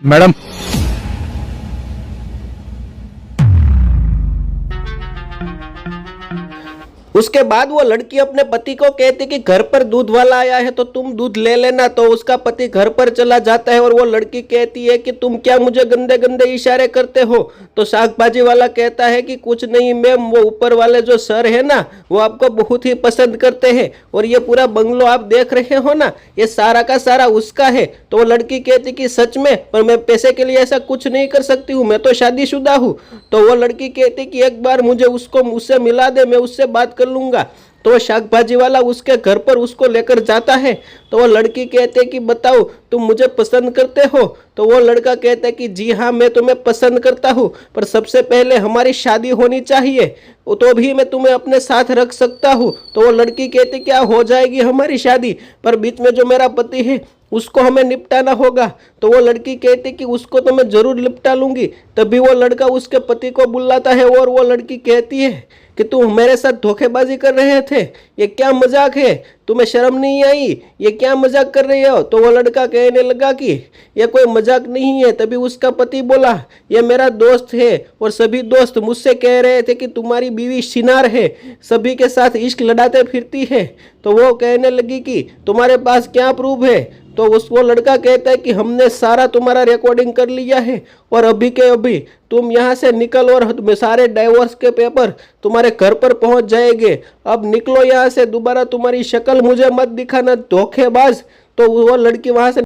Madam, उसके बाद वो लड़की अपने पति को कहती कि घर पर दूध वाला आया है तो तुम दूध ले लेना। तो उसका पति घर पर चला जाता है और वो लड़की कहती है कि तुम क्या मुझे गंदे गंदे इशारे करते हो। तो शाक भाजी वाला कहता है कि कुछ नहीं मैम, वो ऊपर वाले जो सर है ना वो आपको बहुत ही पसंद करते हैं और ये पूरा बंगलो आप देख रहे हो ना ये सारा का सारा उसका है। तो वो लड़की कहती कि सच में, पर मैं पैसे के लिए ऐसा कुछ नहीं कर सकती हूँ, मैं तो शादीशुदा हूँ। तो वो लड़की कहती कि एक बार मुझे उसको मुझसे मिला दे, मैं उससे बात कर लूंगा। तो वो शाक भाजी वाला उसके घर पर उसको लेकर जाता है। तो वो लड़की कहते कि बताओ तुम मुझे पसंद करते हो। तो वो लड़का कहता है कि जी हाँ मैं तुम्हें पसंद करता हूँ, पर सबसे पहले हमारी शादी होनी चाहिए तो भी मैं तुम्हें अपने साथ रख सकता हूँ। तो वो लड़की कहती क्या हो जाएगी हमारी शादी, पर बीच में जो मेरा पति है उसको हमें निपटाना होगा। तो वो लड़की कहती कि उसको तो मैं जरूर निपटा लूंगी। तभी वो लड़का उसके पति को बुलाता है और वो लड़की कहती है कि तुम मेरे साथ धोखेबाजी कर रहे थे, ये क्या मजाक है, तुम्हें शर्म नहीं आई, ये क्या मजाक कर रहे हो। तो वो लड़का कहने लगा कि ये कोई मजाक नहीं है। तभी उसका पति बोला ये मेरा दोस्त है और सभी दोस्त मुझसे कह रहे थे कि तुम्हारी बीवी शिनार है, सभी के साथ इश्क लड़ाते फिरती है। तो वो कहने लगी कि तुम्हारे पास क्या प्रूफ है। तो वो लड़का कहता है कि हमने सारा तुम्हारा रिकॉर्डिंग कर लिया है और अभी के अभी तुम यहाँ से निकल और सारे डाइवोर्स के पेपर तुम्हारे घर पर पहुँच जाएंगे। अब निकलो यहाँ से, दोबारा तुम्हारी शक्ल मुझे मत दिखाना धोखेबाज। तो वो लड़की वहाँ से